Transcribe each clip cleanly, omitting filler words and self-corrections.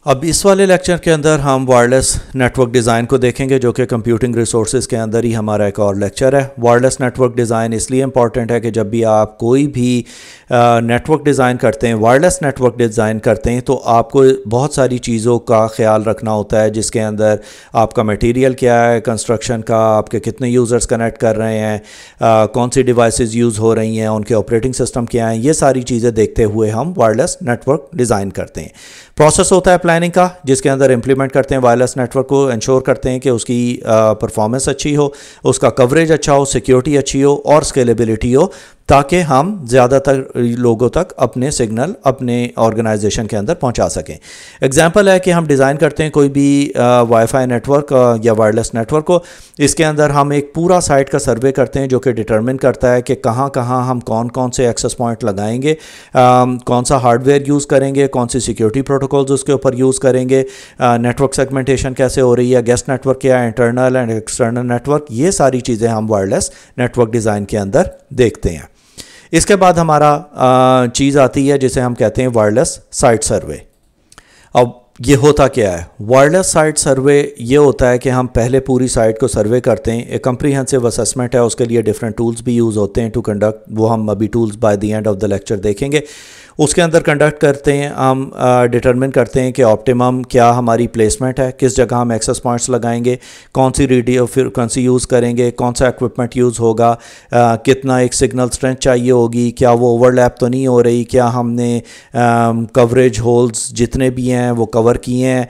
अब इस वाले लेक्चर के अंदर हम वायरलेस नेटवर्क डिज़ाइन को देखेंगे, जो कि कंप्यूटिंग रिसोर्सेज के अंदर ही हमारा एक और लेक्चर है। वायरलेस नेटवर्क डिज़ाइन इसलिए इम्पॉर्टेंट है कि जब भी आप कोई भी नेटवर्क डिज़ाइन करते हैं, वायरलेस नेटवर्क डिज़ाइन करते हैं, तो आपको बहुत सारी चीज़ों का ख्याल रखना होता है, जिसके अंदर आपका मटेरियल क्या है, कंस्ट्रक्शन का, आपके कितने यूज़र्स कनेक्ट कर रहे हैं, कौन सी डिवाइसेस यूज़ हो रही हैं, उनके ऑपरेटिंग सिस्टम क्या हैं, ये सारी चीज़ें देखते हुए हम वायरलेस नेटवर्क डिज़ाइन करते हैं। प्रोसेस होता है प्लानिंग का, जिसके अंदर इंप्लीमेंट करते हैं वायरलेस नेटवर्क को, इंश्योर करते हैं कि उसकी परफॉर्मेंस अच्छी हो, उसका कवरेज अच्छा हो, सिक्योरिटी अच्छी हो और स्केलेबिलिटी हो, ताकि हम ज़्यादातर लोगों तक अपने सिग्नल अपने ऑर्गेनाइजेशन के अंदर पहुंचा सकें। एग्जांपल है कि हम डिज़ाइन करते हैं कोई भी वाईफाई नेटवर्क या वायरलेस नेटवर्क को, इसके अंदर हम एक पूरा साइट का सर्वे करते हैं, जो कि डिटरमिन करता है कि कहाँ कहाँ हम कौन कौन से एक्सेस पॉइंट लगाएंगे, कौन सा हार्डवेयर यूज़ करेंगे, कौन सी सिक्योरिटी प्रोटोकॉल्स उसके ऊपर यूज़ करेंगे, नेटवर्क सेगमेंटेशन कैसे हो रही है, गेस्ट नेटवर्क क्या है, इंटरनल एंड एक्सटर्नल नेटवर्क, ये सारी चीज़ें हम वायरलेस नेटवर्क डिज़ाइन के अंदर देखते हैं। इसके बाद हमारा चीज़ आती है जिसे हम कहते हैं वायरलेस साइट सर्वे। अब ये होता क्या है? वायरलेस साइट सर्वे ये होता है कि हम पहले पूरी साइट को सर्वे करते हैं, एक कम्प्रीहेंसिव असेसमेंट है, उसके लिए डिफरेंट टूल्स भी यूज़ होते हैं टू कंडक्ट, वो हम अभी tools by the end of the lecture देखेंगे। उसके अंदर कंडक्ट करते हैं, हम डिटरमिन करते हैं कि ऑप्टिमम क्या हमारी प्लेसमेंट है, किस जगह हम एक्सेस पॉइंट्स लगाएंगे, कौन सी रेडियो फ्रीक्वेंसी यूज़ करेंगे, कौन सा इक्विपमेंट यूज़ होगा, कितना एक सिग्नल स्ट्रेंथ चाहिए होगी, क्या वो ओवरलैप तो नहीं हो रही, क्या हमने कवरेज होल्स जितने भी हैं वो कवर किए हैं,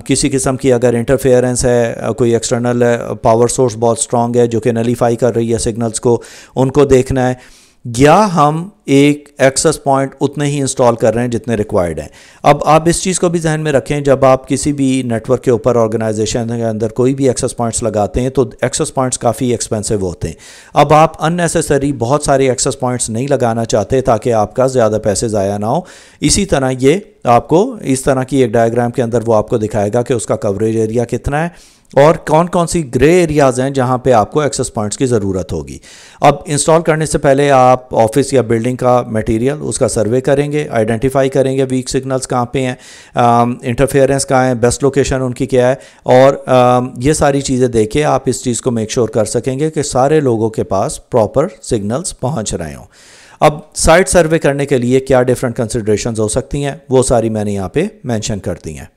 किसी किस्म की अगर इंटरफेरेंस है, कोई एक्सटर्नल पावर सोर्स बहुत स्ट्रॉन्ग है जो कि नलीफाई कर रही है सिग्नल्स को, उनको देखना है, या हम एक एक्सेस पॉइंट उतने ही इंस्टॉल कर रहे हैं जितने रिक्वायर्ड हैं। अब आप इस चीज़ को भी जहन में रखें, जब आप किसी भी नेटवर्क के ऊपर ऑर्गेनाइजेशन के अंदर कोई भी एक्सेस पॉइंट्स लगाते हैं तो एक्सेस पॉइंट्स काफ़ी एक्सपेंसिव होते हैं। अब आप अननेसेसरी बहुत सारे एक्सेस पॉइंट्स नहीं लगाना चाहते ताकि आपका ज़्यादा पैसे ज़ाया ना हो। इसी तरह ये आपको इस तरह की एक डायग्राम के अंदर वो आपको दिखाएगा कि उसका कवरेज एरिया कितना है और कौन कौन सी ग्रे एरियाज़ हैं जहां पे आपको एक्सेस पॉइंट्स की ज़रूरत होगी। अब इंस्टॉल करने से पहले आप ऑफिस या बिल्डिंग का मटेरियल उसका सर्वे करेंगे, आइडेंटिफाई करेंगे वीक सिग्नल्स कहाँ पे हैं, इंटरफेरेंस कहाँ है, बेस्ट लोकेशन उनकी क्या है, और ये सारी चीज़ें देके आप इस चीज़ को मेक श्योर कर सकेंगे कि सारे लोगों के पास प्रॉपर सिग्नल्स पहुँच रहे हों। अब साइट सर्वे करने के लिए क्या डिफरेंट कंसिडरेशंस हो सकती हैं, वो सारी मैंने यहाँ पे मेंशन कर दी हैं।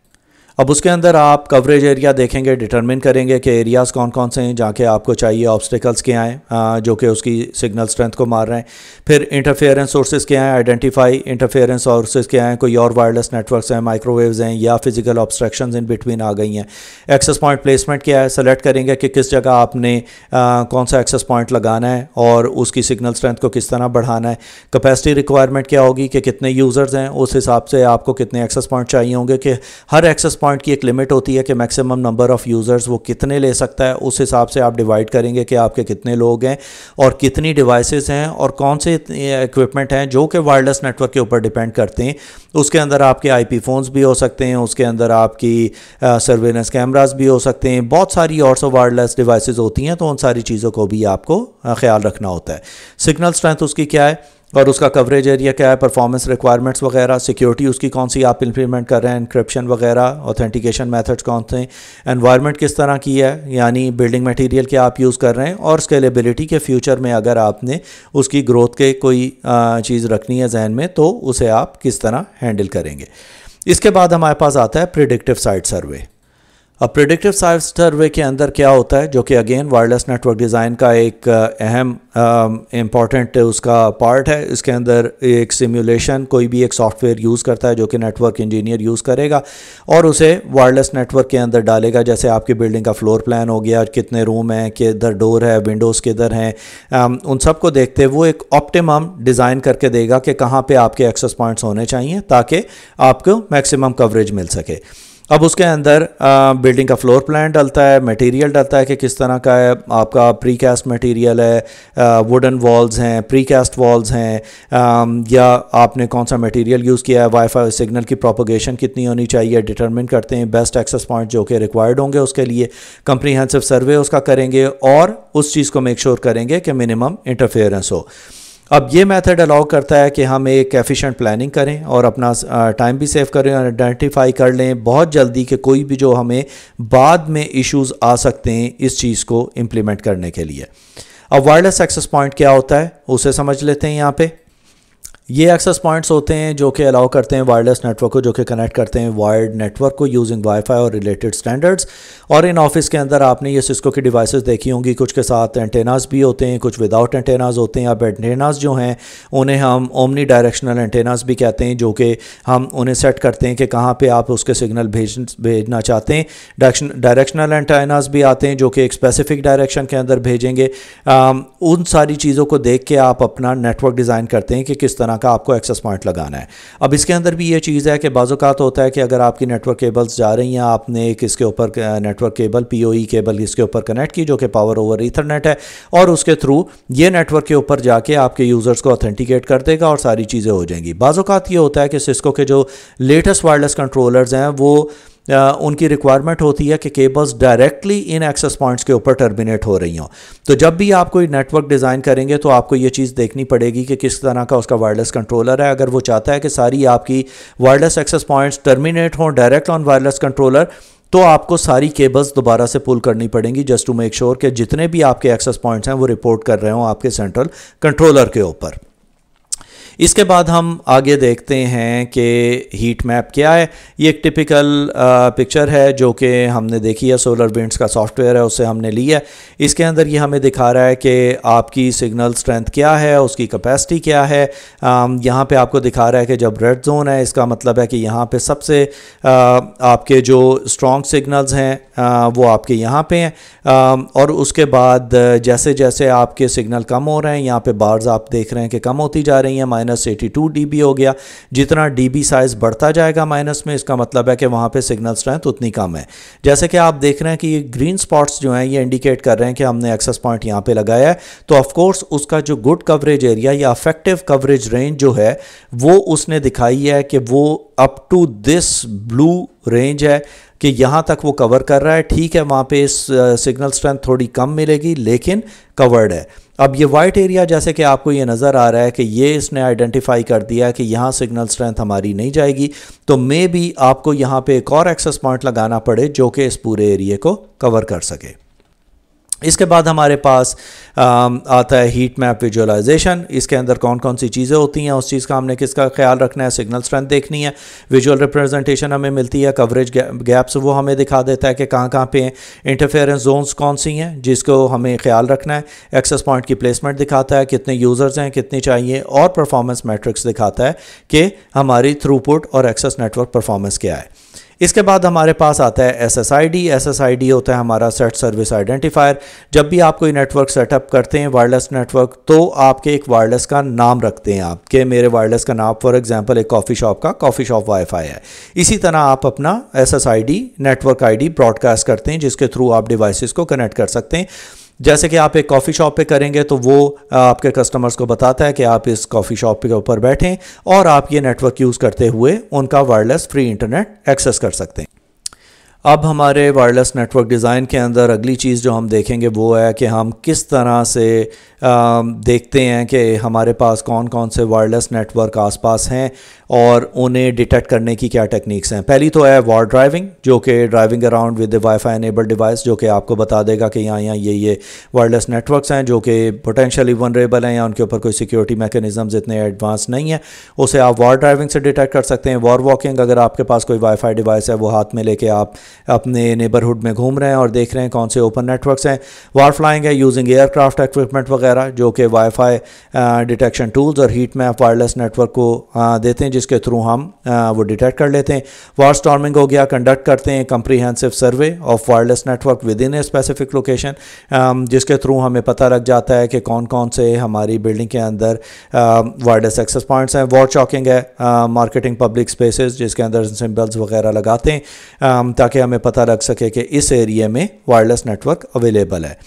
अब उसके अंदर आप कवरेज एरिया देखेंगे, डिटरमिन करेंगे कि एरियाज़ कौन कौन से हैं जहाँ के आपको चाहिए, ऑब्स्टिकल्स क्या हैं जो कि उसकी सिग्नल स्ट्रेंथ को मार रहे हैं, फिर इंटरफेरेंस सोर्सेज क्या हैं, आइडेंटिफाई इंटरफेरेंस सोर्सेज क्या हैं, कोई और वायरलेस नेटवर्क्स हैं, माइक्रोवेव्स हैं या फिजिकल ऑब्स्ट्रक्शंस इन बिटवीन आ गई हैं, एक्सेस पॉइंट प्लेसमेंट क्या है, सेलेक्ट करेंगे कि किस जगह आपने कौन सा एक्सेस पॉइंट लगाना है और उसकी सिग्नल स्ट्रेंथ को किस तरह बढ़ाना है, कैपेसिटी रिक्वायरमेंट क्या होगी कि कितने यूज़र्स हैं, उस हिसाब से आपको कितने एक्सेस पॉइंट चाहिए होंगे, कि हर एक्सेस पॉइंट की एक लिमिट होती है कि मैक्सिमम नंबर ऑफ यूज़र्स वो कितने ले सकता है, उस हिसाब से आप डिवाइड करेंगे कि आपके कितने लोग हैं और कितनी डिवाइसेस हैं और कौन से इक्विपमेंट हैं जो कि वायरलेस नेटवर्क के ऊपर डिपेंड करते हैं। उसके अंदर आपके आईपी फ़ोन्स भी हो सकते हैं, उसके अंदर आपकी सर्वेलेंस कैमरास भी हो सकते हैं, बहुत सारी और वायरलेस डिवाइसेस होती हैं, तो उन सारी चीज़ों को भी आपको ख्याल रखना होता है। सिग्नल स्ट्रेंथ उसकी क्या है और उसका कवरेज एरिया क्या है, परफॉर्मेंस रिक्वायरमेंट्स वगैरह, सिक्योरिटी उसकी कौन सी आप इंप्लीमेंट कर रहे हैं, इंक्रिप्शन वगैरह, ऑथेंटिकेशन मेथड्स कौन से, एनवायरनमेंट किस तरह की है, यानी बिल्डिंग मटेरियल क्या आप यूज़ कर रहे हैं, और स्केलेबिलिटी के फ्यूचर में अगर आपने उसकी ग्रोथ के कोई चीज़ रखनी है जहन में तो उसे आप किस तरह हैंडल करेंगे। इसके बाद हमारे पास आता है प्रिडिक्टिव साइट सर्वे। अब प्रिडिक्टिव साइट सर्वे के अंदर क्या होता है, जो कि अगेन वायरलेस नेटवर्क डिज़ाइन का एक अहम इम्पॉर्टेंट उसका पार्ट है। इसके अंदर एक सिमुलेशन कोई भी एक सॉफ्टवेयर यूज़ करता है जो कि नेटवर्क इंजीनियर यूज़ करेगा और उसे वायरलेस नेटवर्क के अंदर डालेगा। जैसे आपकी बिल्डिंग का फ्लोर प्लान हो गया, कितने रूम हैं, किधर डोर है, विंडोज़ किधर हैं, उन सब को देखते वो एक ऑप्टिमम डिज़ाइन करके देगा कि कहाँ पे आपके एक्सेस पॉइंट्स होने चाहिए ताकि आपको मैक्सिमम कवरेज मिल सके। अब उसके अंदर बिल्डिंग का फ्लोर प्लान डलता है, मटेरियल डलता है कि किस तरह का है, आपका प्रीकास्ट मटेरियल है, वुडन वॉल्स हैं, प्रीकास्ट वॉल्स हैं, या आपने कौन सा मटेरियल यूज़ किया है, वाईफाई सिग्नल की प्रोपगेशन कितनी होनी चाहिए, डिटरमिन करते हैं बेस्ट एक्सेस पॉइंट जो कि रिक्वायर्ड होंगे उसके लिए, कंप्रीहेंसिव सर्वे उसका करेंगे और उस चीज़ को मेक श्योर करेंगे कि मिनिमम इंटरफेरेंस हो। अब ये मेथड अलाउ करता है कि हम एक एफिशिएंट प्लानिंग करें और अपना टाइम भी सेव करें और आइडेंटिफाई कर लें बहुत जल्दी कि कोई भी जो हमें बाद में इश्यूज़ आ सकते हैं इस चीज़ को इम्प्लीमेंट करने के लिए। अब वायरलेस एक्सेस पॉइंट क्या होता है उसे समझ लेते हैं। यहाँ पे ये एक्सेस पॉइंट्स होते हैं जो कि अलाउ करते हैं वायरलेस नेटवर्क को, जो कि कनेक्ट करते हैं वायर्ड नेटवर्क को यूजिंग वाईफाई और रिलेटेड स्टैंडर्ड्स। और इन ऑफिस के अंदर आपने ये सिस्को की डिवाइसेस देखी होंगी, कुछ के साथ एंटेनास भी होते हैं, कुछ विदाउट एंटेनास होते हैं। अब एंटेनास जो हैं उन्हें हम ओमनी डायरेक्शनल एंटेनास भी कहते हैं, जो कि हम उन्हें सेट करते हैं कि कहाँ पर आप उसके सिग्नल भेजना चाहते हैं। डायरेक्शनल एंटेनास भी आते हैं जो कि एक स्पेसिफिक डायरेक्शन के अंदर भेजेंगे। उन सारी चीज़ों को देख के आप अपना नेटवर्क डिज़ाइन करते हैं कि किस तरह का आपको एक्सेस पॉइंट लगाना है। अब इसके अंदर भी ये चीज़ है कि बाज़-औक़ात होता है कि अगर आपकी नेटवर्क केबल्स जा रही हैं, आपने एक इसके ऊपर नेटवर्क केबल PoE केबल इसके ऊपर कनेक्ट की जो कि पावर ओवर ईथरनेट है, और उसके थ्रू ये नेटवर्क के ऊपर जाके आपके यूज़र्स को ऑथेंटिकेट कर देगा और सारी चीज़ें हो जाएंगी। बाज़-औक़ात ये होता है कि सिस्को के जो लेटेस्ट वायरलेस कंट्रोलर्स हैं वो उनकी रिक्वायरमेंट होती है कि cables directly in excess points के ऊपर टर्मिनेट हो रही हों। तो जब भी आप कोई नेटवर्क डिज़ाइन करेंगे तो आपको ये चीज़ देखनी पड़ेगी कि किस तरह का उसका वायरलेस कंट्रोलर है। अगर वो चाहता है कि सारी आपकी वायरलेस एक्सेस पॉइंट्स टर्मिनेट हों डायरेक्ट ऑन वायरलेस कंट्रोलर, तो आपको सारी केबल्स दोबारा से पुल करनी पड़ेंगी जस्ट टू मेक श्योर कि जितने भी आपके एक्सेस पॉइंट्स हैं वो रिपोर्ट कर रहे हों आपके सेंट्रल कंट्रोलर के ऊपर। इसके बाद हम आगे देखते हैं कि हीट मैप क्या है। ये एक टिपिकल पिक्चर है जो कि हमने देखी है, सोलर विंड्स का सॉफ्टवेयर है उससे हमने ली है। इसके अंदर ये हमें दिखा रहा है कि आपकी सिग्नल स्ट्रेंथ क्या है, उसकी कैपेसिटी क्या है। यहाँ पे आपको दिखा रहा है कि जब रेड जोन है इसका मतलब है कि यहाँ पे सबसे आपके जो स्ट्रॉन्ग सिग्नल्स हैं वो आपके यहाँ पे हैं। और उसके बाद जैसे जैसे आपके सिग्नल कम हो रहे हैं, यहाँ पे बार्स आप देख रहे हैं कि कम होती जा रही हैं, -82 dB हो गया। जितना dB साइज़ बढ़ता जाएगा माइनस में, इसका मतलब है कि वहाँ पे सिग्नल स्ट्रेंथ उतनी कम है। जैसे कि आप देख रहे हैं कि ये ग्रीन स्पॉट्स जो हैं ये इंडिकेट कर रहे हैं कि हमने एक्सेस पॉइंट यहाँ पे लगाया है, तो ऑफ कोर्स उसका जो गुड कवरेज एरिया या इफेक्टिव कवरेज रेंज जो है वो उसने दिखाई है कि वो up to this blue range है कि यहाँ तक वो कवर कर रहा है। ठीक है, वहाँ पे इस सिग्नल स्ट्रेंथ थोड़ी कम मिलेगी लेकिन कवर्ड है। अब ये वाइट एरिया जैसे कि आपको ये नज़र आ रहा है कि ये इसने आइडेंटिफाई कर दिया है कि यहाँ सिग्नल स्ट्रेंथ हमारी नहीं जाएगी, तो मे बी आपको यहाँ पे एक और एक्सेस पॉइंट लगाना पड़े जो कि इस पूरे एरिया को कवर कर सके। इसके बाद हमारे पास आता है हीट मैप विजुअलाइजेशन। इसके अंदर कौन कौन सी चीज़ें होती हैं, उस चीज़ का हमने किसका ख्याल रखना है। सिग्नल स्ट्रेंथ देखनी है, विजुअल रिप्रेजेंटेशन हमें मिलती है, कवरेज गैप्स वो हमें दिखा देता है कि कहाँ कहाँ पे हैं, इंटरफेरेंस जोन्स कौन सी हैं जिसको हमें ख्याल रखना है, एक्सेस पॉइंट की प्लेसमेंट दिखाता है, कितने यूज़र्स हैं, कितने चाहिए, और परफॉर्मेंस मैट्रिक्स दिखाता है कि हमारी थ्रूपुट और एक्सेस नेटवर्क परफॉर्मेंस क्या है। इसके बाद हमारे पास आता है SSID। SSID होता है हमारा सेट सर्विस आइडेंटिफायर। जब भी आप कोई नेटवर्क सेटअप करते हैं वायरलेस नेटवर्क, तो आपके एक वायरलेस का नाम रखते हैं आप कि मेरे वायरलेस का नाम फॉर एग्जांपल एक कॉफ़ी शॉप का कॉफ़ी शॉप वाईफाई है। इसी तरह आप अपना SSID नेटवर्क ID ब्रॉडकास्ट करते हैं जिसके थ्रू आप डिवाइसेस को कनेक्ट कर सकते हैं। जैसे कि आप एक कॉफ़ी शॉप पे करेंगे तो वो आपके कस्टमर्स को बताता है कि आप इस कॉफ़ी शॉप के ऊपर बैठें और आप ये नेटवर्क यूज़ करते हुए उनका वायरलेस फ्री इंटरनेट एक्सेस कर सकते हैं। अब हमारे वायरलेस नेटवर्क डिज़ाइन के अंदर अगली चीज़ जो हम देखेंगे वो है कि हम किस तरह से देखते हैं कि हमारे पास कौन कौन से वायरलेस नेटवर्क आसपास हैं और उन्हें डिटेक्ट करने की क्या टेक्निक्स हैं। पहली तो है वॉर ड्राइविंग, जो कि driving around with wifi enabled device, जो कि आपको बता देगा कि यहाँ ये वायरलेस नेटवर्क्स हैं जो कि पोटेंशियली वनरेबल हैं या उनके ऊपर कोई सिक्योरिटी मैकेनिज्म्स इतने एडवांस नहीं है, उसे आप वॉर ड्राइविंग से डिटेक्ट कर सकते हैं। वॉर वॉकिंग, अगर आपके पास कोई वाईफाई डिवाइस है वो हाथ में लेके आप अपने नेबरहुड में घूम रहे हैं और देख रहे हैं कौन से ओपन नेटवर्क्स हैं। वॉर फ्लाइंग है यूजिंग एयरक्राफ्ट इक्विपमेंट वगैरह, जो कि वाईफाई डिटेक्शन टूल्स और हीट मैप वायरलेस नेटवर्क को देते हैं जिसके थ्रू हम वो डिटेक्ट कर लेते हैं। वॉर स्टॉर्मिंग हो गया, कंडक्ट करते हैं comprehensive survey of wireless network with in a specific location, जिसके थ्रू हमें पता लग जाता है कि कौन कौन से हमारी बिल्डिंग के अंदर वायरलेस एक्सेस पॉइंट्स हैं। वॉर चॉकिंग है मार्केटिंग पब्लिक स्पेसेस, जिसके अंदर सिंबल्स वगैरह लगाते हैं ताकि हमें पता लग सके कि इस एरिया में वायरलेस नेटवर्क अवेलेबल है।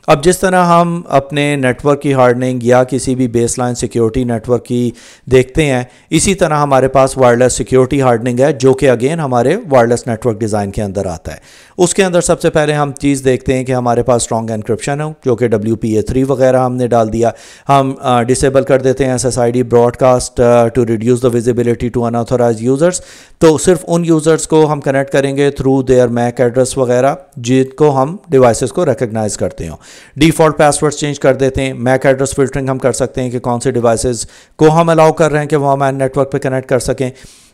अब जिस तरह हम अपने नेटवर्क की हार्डनिंग या किसी भी बेसलाइन सिक्योरिटी नेटवर्क की देखते हैं, इसी तरह हमारे पास वायरलेस सिक्योरिटी हार्डनिंग है जो कि अगेन हमारे वायरलेस नेटवर्क डिज़ाइन के अंदर आता है। उसके अंदर सबसे पहले हम चीज़ देखते हैं कि हमारे पास स्ट्रॉन्ग एनक्रिप्शन हो, जो कि WPA3 वगैरह हमने डाल दिया। हम डिसेबल कर देते हैं SSID broadcast to reduce the visibility to unauthorised users. तो सिर्फ उन यूज़र्स को हम कनेक्ट करेंगे थ्रू देयर मैक एड्रेस वगैरह जिनको हम डिवाइसेस को रिकग्नाइज करते हो। डिफ़ॉल्ट पासवर्ड्स चेंज कर देते हैं। मैक एड्रेस फिल्टरिंग हम कर सकते हैं कि कौन से डिवाइसेस को हम अलाउ कर रहे हैं कि वो हमारे नेटवर्क पे कनेक्ट कर सकें।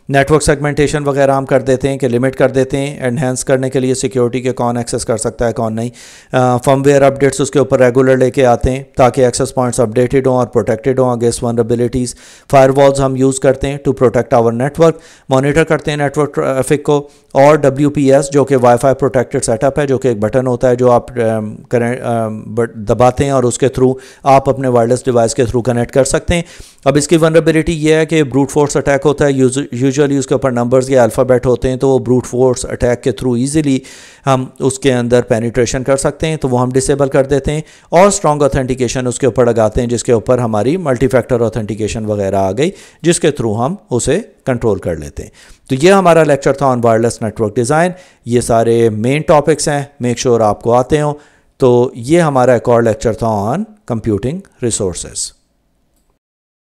नेटवर्क सेगमेंटेशन वगैरह हम कर देते हैं कि लिमिट कर देते हैं एनहेंस करने के लिए सिक्योरिटी के कौन एक्सेस कर सकता है कौन नहीं। फर्मवेयर अपडेट्स उसके ऊपर रेगुलर लेके आते हैं ताकि एक्सेस पॉइंट्स अपडेटेड हों और प्रोटेक्टेड हों अगेंस्ट वनरेबिलिटीज़। फायरवॉल्स हम यूज़ करते हैं to protect our network. Monitor करते हैं नेटवर्क ट्रैफिक को। और WPS जो कि वाईफाई प्रोटेक्टेड सेटअप है, जो कि एक बटन होता है जो आप दबाते हैं और उसके थ्रू आप अपने वायरलेस डिवाइस के थ्रू कनेक्ट कर सकते हैं। अब इसकी वनरेबिलिटी ये है कि ब्रूट फोर्स अटैक होता है। यूजुअली उसके ऊपर नंबर्स या अल्फ़ाबेट होते हैं, तो वो ब्रूट फोर्स अटैक के थ्रू इजीली हम उसके अंदर पेनिट्रेशन कर सकते हैं, तो वो हम डिसेबल कर देते हैं। और स्ट्रॉन्ग ऑथेंटिकेशन उसके ऊपर लगाते हैं जिसके ऊपर हमारी मल्टी फैक्टर ऑथेंटिकेशन वगैरह आ गई, जिसके थ्रू हम उसे कंट्रोल कर लेते हैं। तो ये हमारा लेक्चर था ऑन वायरलेस नेटवर्क डिज़ाइन। ये सारे मेन टॉपिक्स हैं, मेक श्योर आपको आते हो। तो ये हमारा एक और लेक्चर था ऑन कंप्यूटिंग रिसोर्सेज।